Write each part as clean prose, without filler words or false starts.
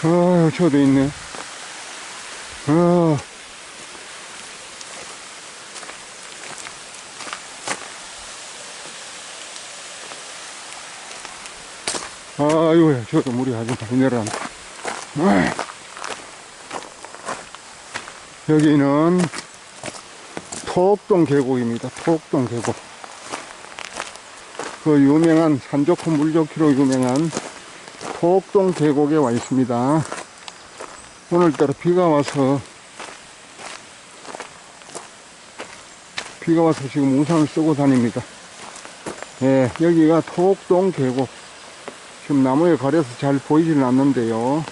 저도 있네. 아, 아이고야, 저도 물이 아주 많이 내려간다. 여기는 토옥동 계곡입니다. 토옥동 계곡. 그 유명한 산 좋고 물 좋기로 유명한 토옥동 계곡에 와 있습니다. 오늘따라 비가 와서 지금 우산을 쓰고 다닙니다. 예, 여기가 토옥동 계곡. 지금 나무에 가려서 잘 보이지는 않는데요.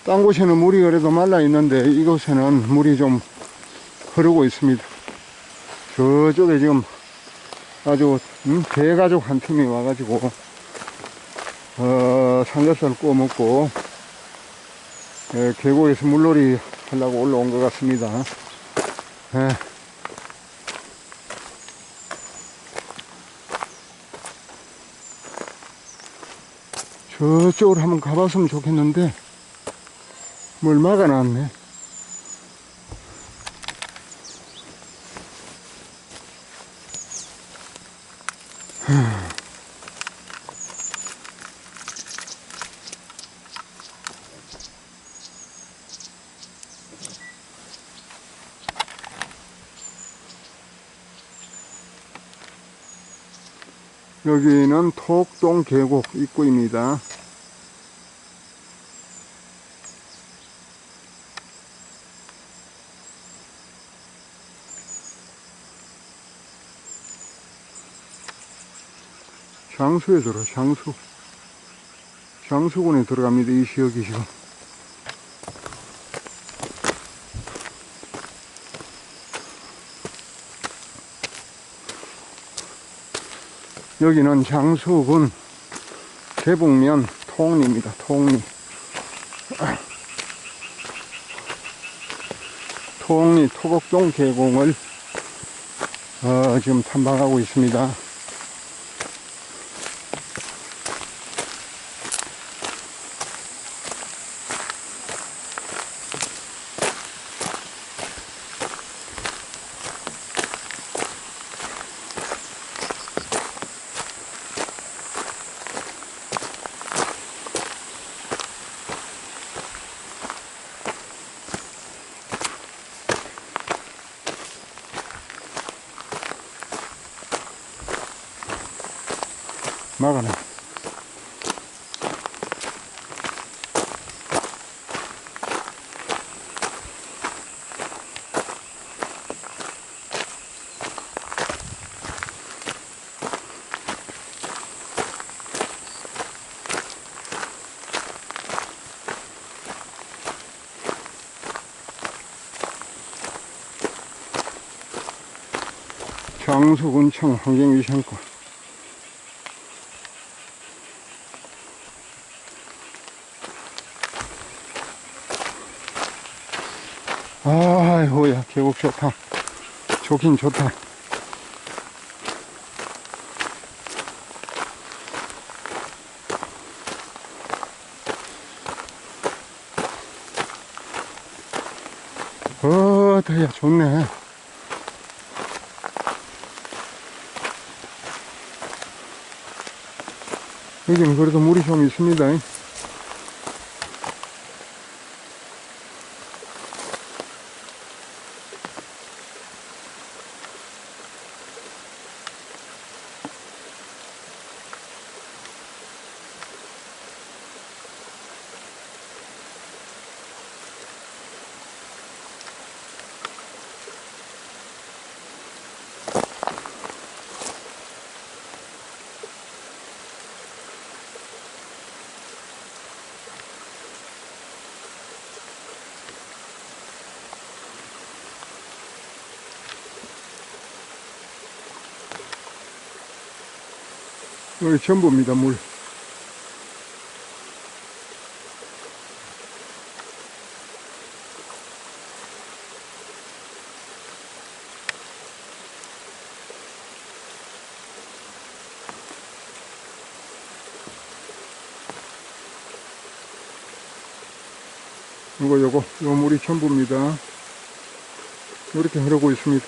딴 곳에는 물이 그래도 말라 있는데 이곳에는 물이 좀 흐르고 있습니다. 저쪽에 지금 아주 대가족 한 팀이 와가지고 삼겹살 구워 먹고 계곡에서 물놀이 하려고 올라온 것 같습니다. 예. 저쪽으로 한번 가봤으면 좋겠는데 뭘 막아놨네. 여기는 토옥동 계곡 입구입니다. 장수에 장수군에 들어갑니다. 이 지역이 지금. 여기는 장수군 계북면 통리입니다. 통리. 통리 토곡동 계곡을 지금 탐방하고 있습니다. 막아놔. 장수군청 환경위생과 아이고야, 계곡 좋다. 좋긴 좋다. 되게 좋네. 여기는 그래도 물이 좀 있습니다. 여기 전부입니다, 물. 요거 요 물이 전부입니다. 이렇게 흐르고 있습니다.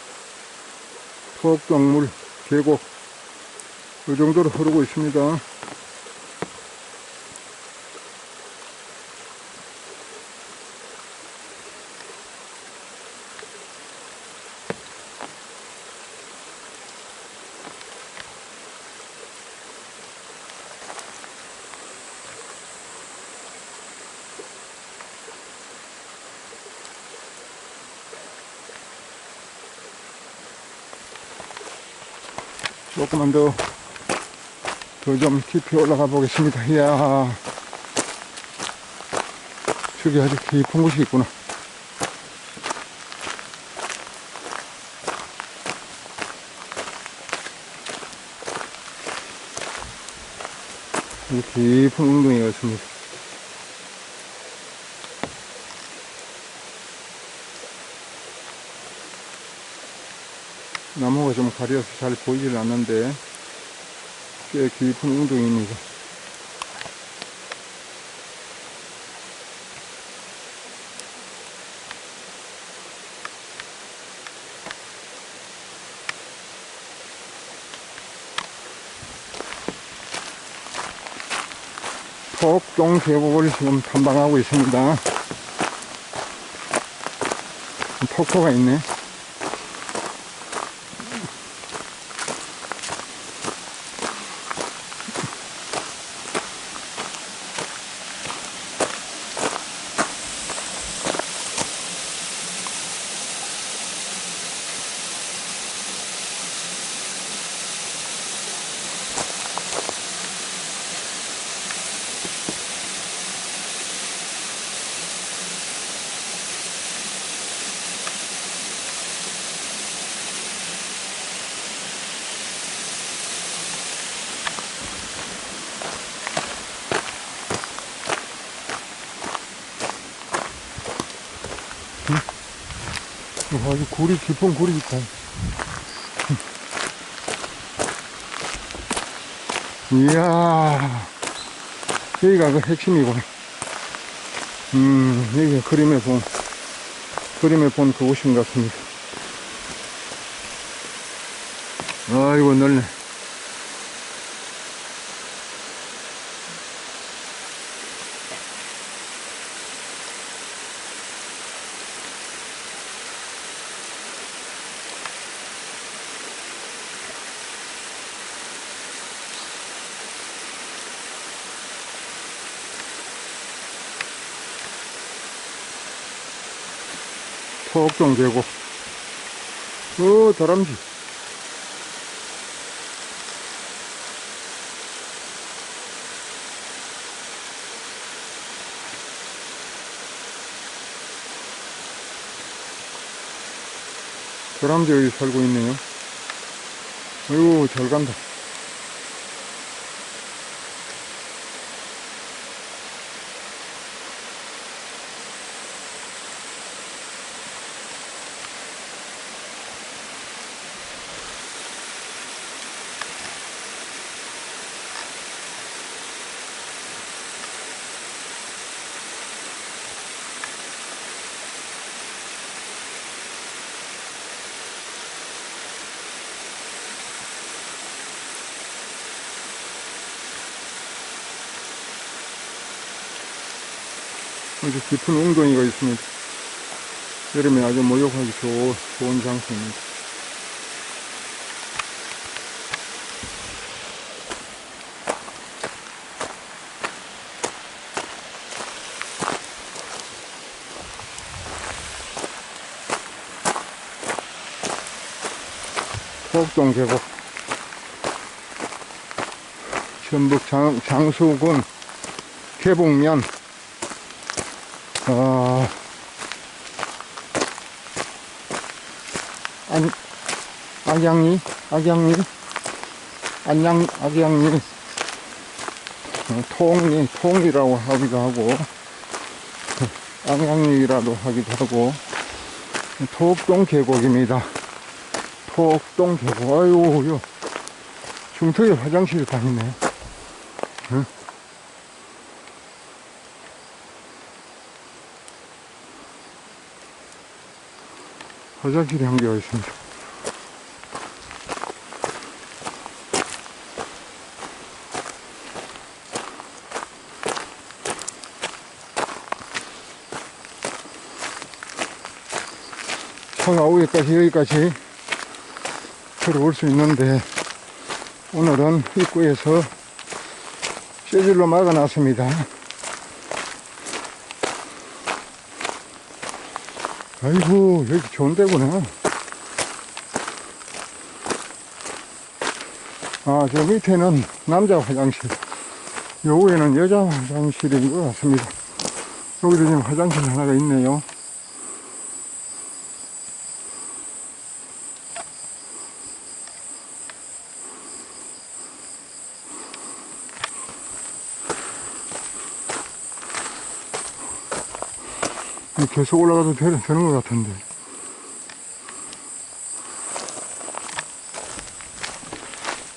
톡톡물 계곡 이 정도로 흐르고 있습니다. 조금만 더 좀 깊이 올라가 보겠습니다. 이야, 저기 아주 깊은 곳이 있구나. 이 깊은 웅덩이가 있습니다. 나무가 좀 가려서 잘 보이질 않는데 꽤 깊은 웅덩이입니다. 톡동 계곡을 지금 탐방하고 있습니다. 폭포가 있네. 아주 굴이 깊은 굴이 있다. 이야, 여기가 그 핵심이고. 여기가 그림에 본 그곳인 것 같습니다. 아이고, 넓네. 톡동 계곡. 다람쥐. 다람쥐 여기 살고 있네요. 아이고, 잘 간다. 아주 깊은 웅덩이가 있습니다. 여름에 아주 목욕하기 좋은 장소입니다. 톡동 계곡, 전북 장수군 계북면 악양리, 통이라고 하기도 하고, 악양리라도 하기도 하고, 톡동 계곡입니다. 톡동 계곡. 아이고, 요 중턱에 화장실이 다 있네. 응? 화장실이 한 개가 있습니다. 차가 위에까지 여기까지 들어올 수 있는데 오늘은 입구에서 쇠줄로 막아놨습니다. 아이고, 여기 좋은 데구나. 아, 저 밑에는 남자 화장실, 요 위에는 여자 화장실인 것 같습니다. 여기도 지금 화장실 하나가 있네요. 계속 올라가도 되는 것 같은데.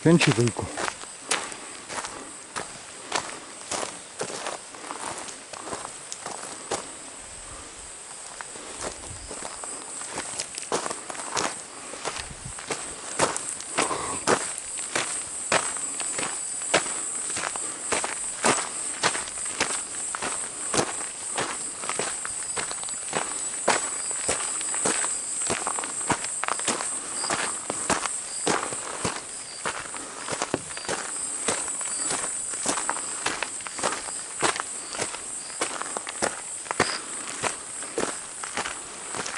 벤치도 있고.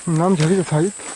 남자리가 다 있다.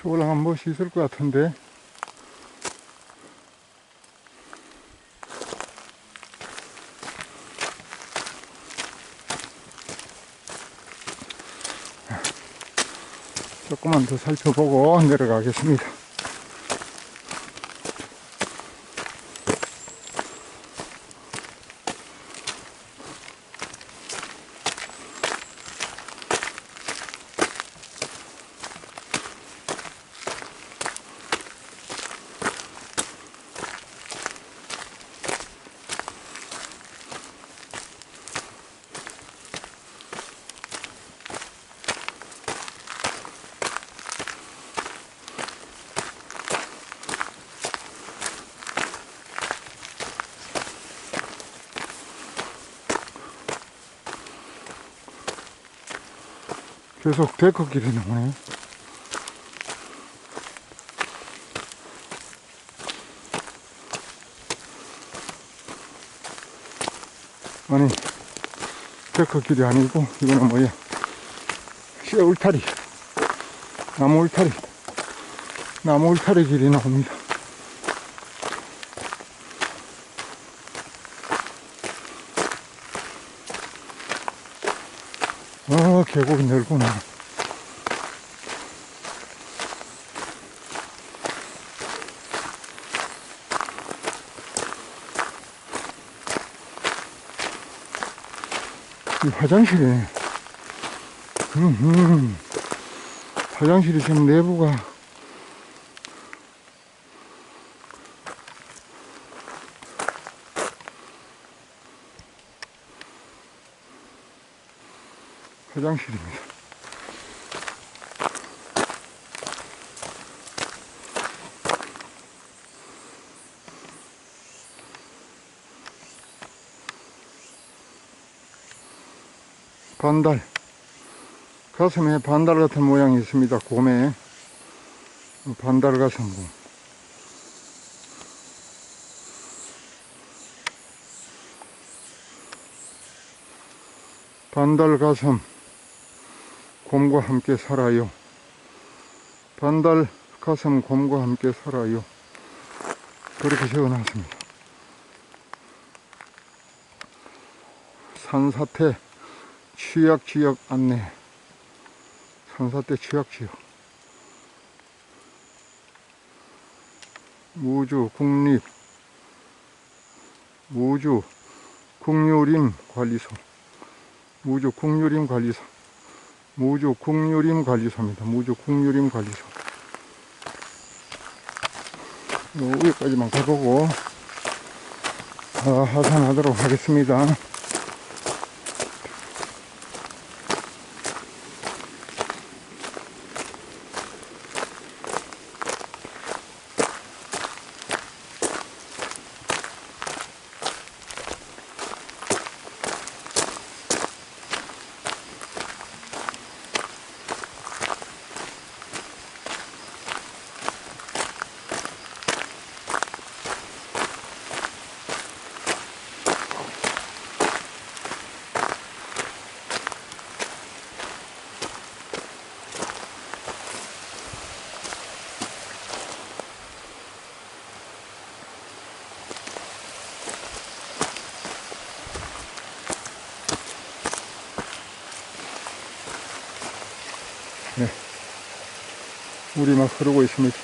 올라간 멋이 있을 것 같은데. 조금만 더 살펴보고 내려가겠습니다. 계속 데크길이 나오네. 아니, 데크길이 아니고 이거는 뭐야, 씨 울타리, 나무 울타리 길이 나옵니다. 계곡이 넓구나. 이 화장실이네. 화장실이 지금 내부가 화장실입니다. 반달, 가슴에 반달 같은 모양이 있습니다. 곰에 반달 가슴. 반달 가슴, 곰과 함께 살아요. 반달 가슴, 곰과 함께 살아요. 그렇게 적어놨습니다. 산사태 취약지역 안내. 산사태 취약지역. 우주 국유림 관리소. 무주 국유림 관리소입니다. 무주 국유림 관리소. 위에까지만 가보고 하산하도록 하겠습니다. 네, 물이 막 흐르고 있습니다.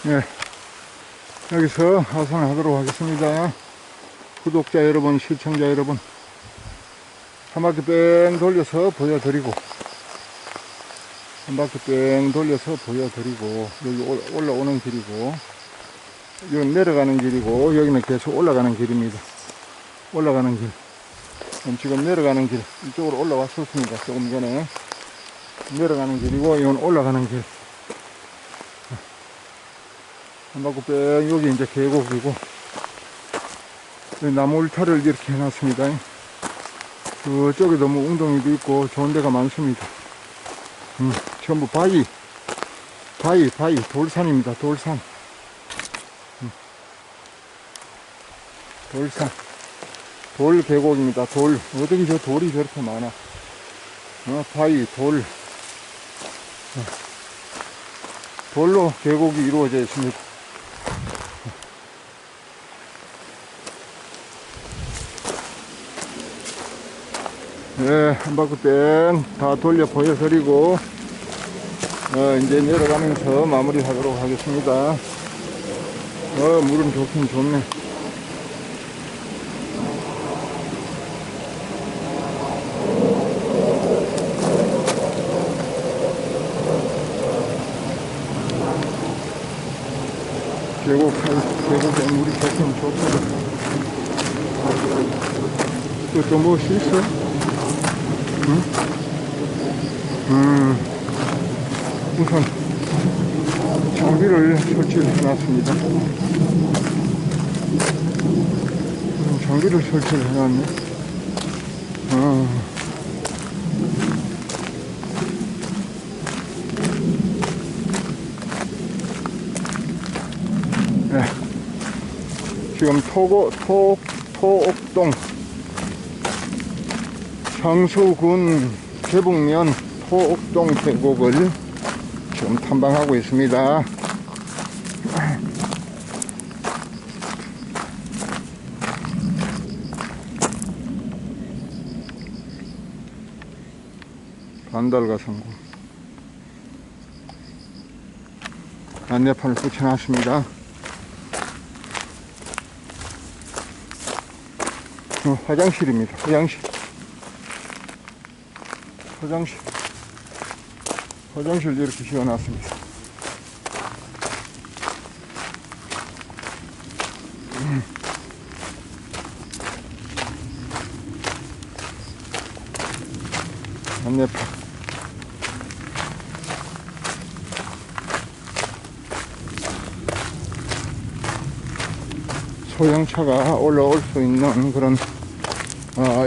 예, 여기서 하산하도록 하겠습니다. 구독자 여러분, 시청자 여러분, 한 바퀴 뺑 돌려서 보여드리고, 한 바퀴 뺑 돌려서 보여드리고, 여기 올라오는 길이고, 여기 내려가는 길이고, 여기는 계속 올라가는 길입니다. 올라가는 길. 지금 내려가는 길, 이쪽으로 올라왔었습니다. 조금 전에. 내려가는 길이고, 이건 올라가는 길. 한 바퀴 뺑, 여기 이제 계곡이고, 나무 울타리를 이렇게 해놨습니다. 저쪽에 너무 웅덩이도 있고 좋은 데가 많습니다. 전부 바위, 돌산입니다. 돌산. 돌산. 돌 계곡입니다. 돌. 어떻게 저 돌이 저렇게 많아. 바위, 돌. 돌로 계곡이 이루어져 있습니다. 네, 한 바퀴 뺑 다 돌려 보여드리고, 이제 내려가면서 마무리 하도록 하겠습니다. 물은 좋긴 좋네. 계곡에 물이 좋긴 좋습니다. 또 무엇이 있어요? 우선 장비를 설치를 해놨습니다. 장비를 설치를 해놨네. 네. 지금 토옥동 성수군 계북면 토옥동 계곡을 지금 탐방하고 있습니다. 반달가성군 안내판을 붙여놨습니다. 화장실입니다. 화장실 이렇게 지어놨습니다. 안내판. 소형차가 올라올 수 있는 그런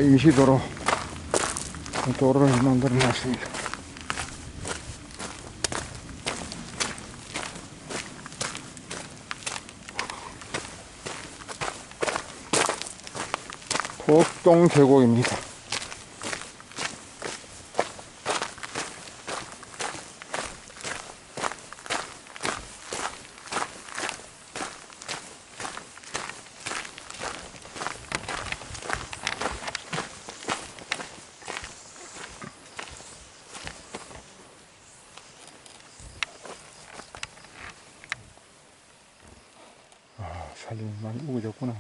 임시도로를 만들어 놨습니다. 토옥동 계곡입니다. 살림이 많이 우거졌구나.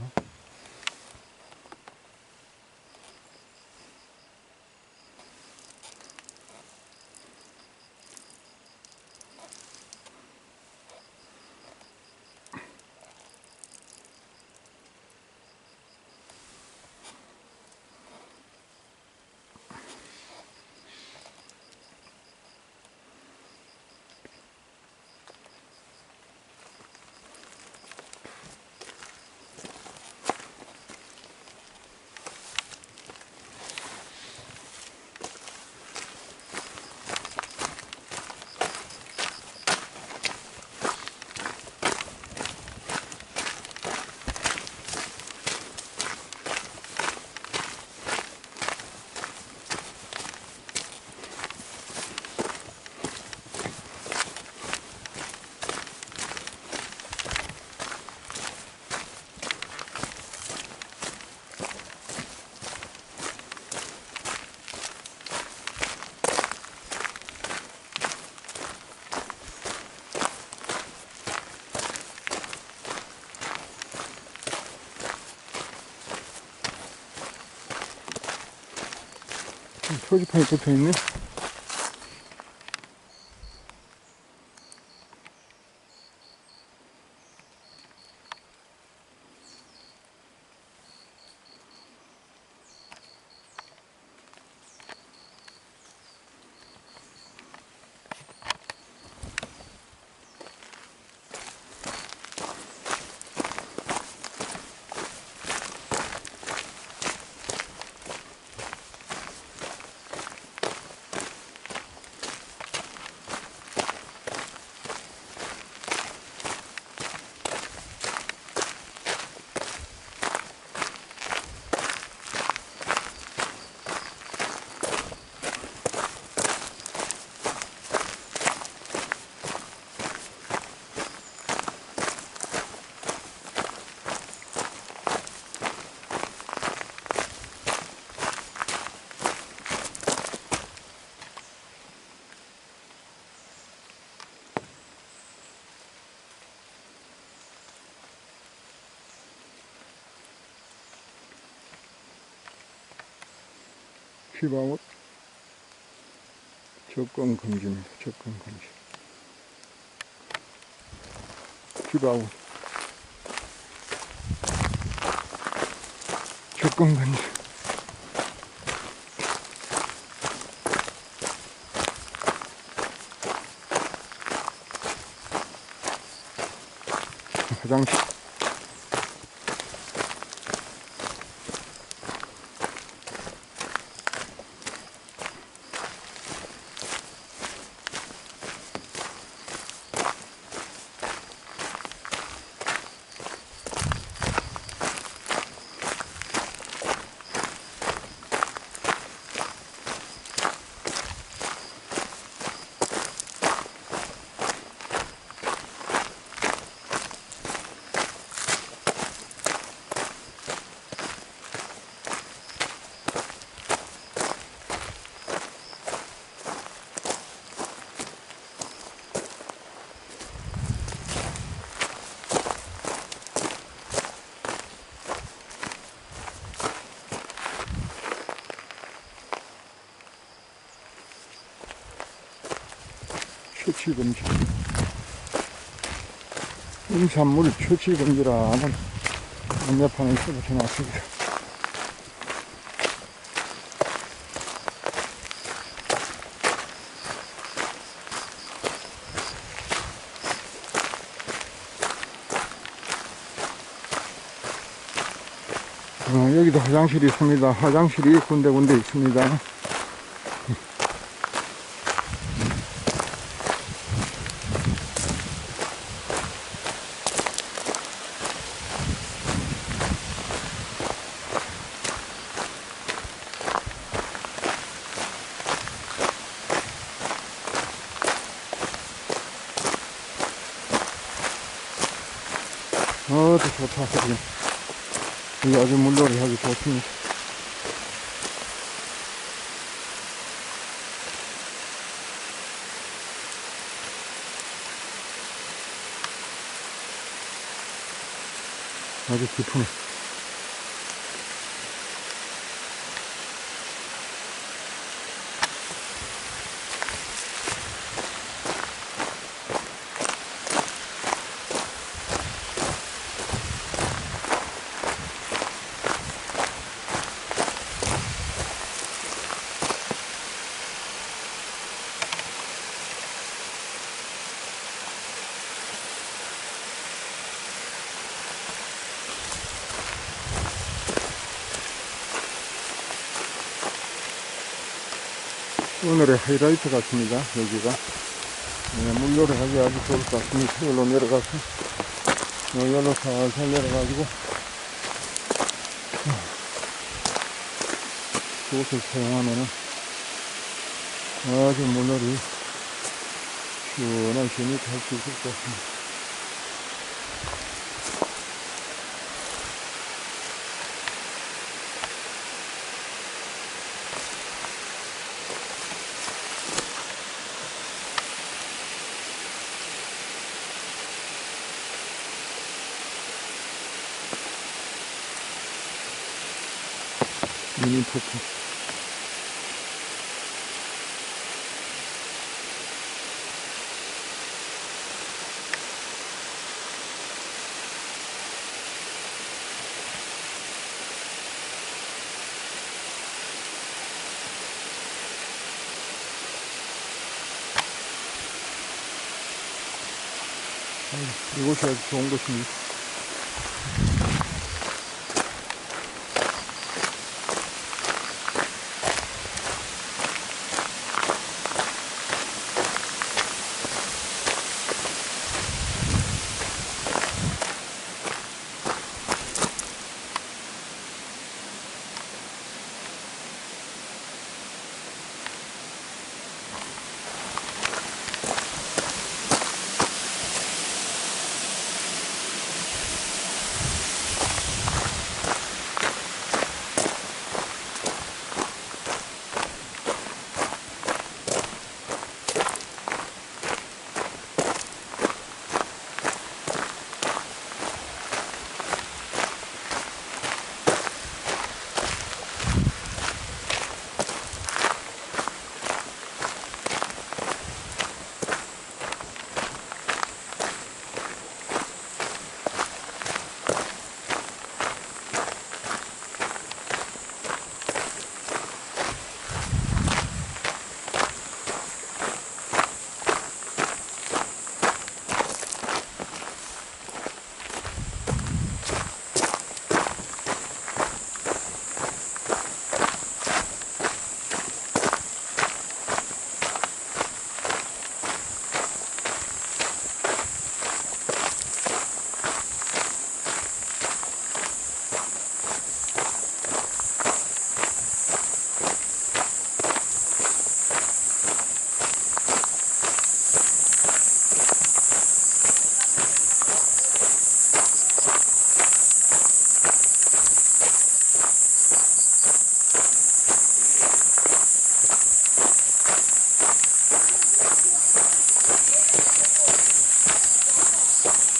표지판이 붙어 있네. 휘방울 접근 금지입니다. 접근 금지. 휘방울 접근 금지. 화장실. 채취금지. 임산물 채취금지라는 안내판을 써붙여놨습니다. 여기도 화장실이 있습니다. 화장실이 군데군데 있습니다. 좋다. 여기 아주 물놀이 하기 좋습니다. 아주 깊으네. 오늘의 하이라이트 같습니다. 여기가 물놀이 하기 아주 좋을 것 같습니다. 여기로 내려가서 여기로 살살 내려가지고 그것을 사용하면은 아주 물놀이 시원한 재미있게 할 수 있을 것 같습니다. 미니 폭포. 이곳이 아주 좋은 곳입니다.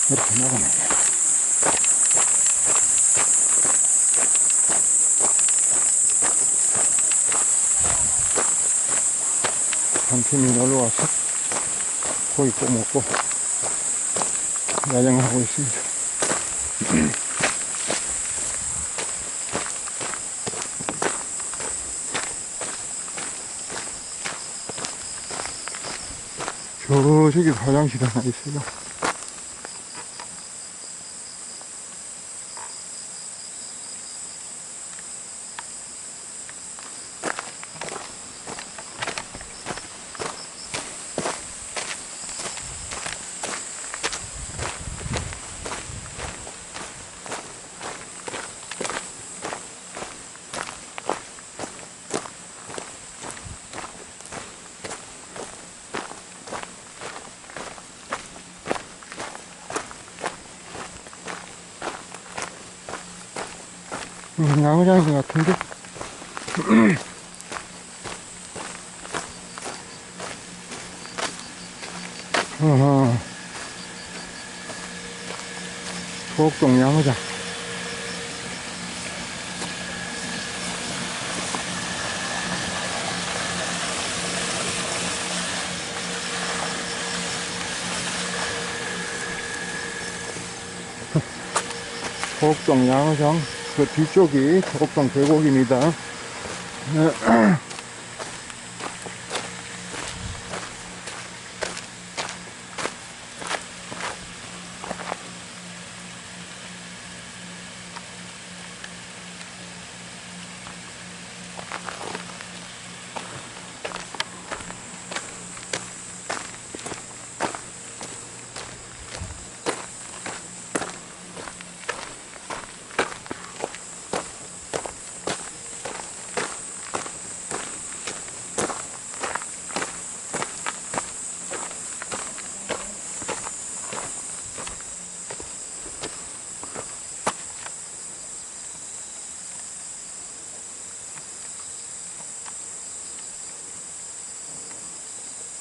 이렇게 먹으면 한 팀이 놀러와서 고기 꼭 먹고 야영하고 있습니다. 저기 화장실 하나 있어요. 야구장인 것 같은데? 어허. 소옥동 야구장. 소옥동 야구장. 그 뒤쪽이 소옥동 계곡입니다.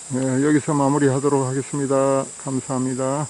네, 여기서 마무리하도록 하겠습니다. 감사합니다.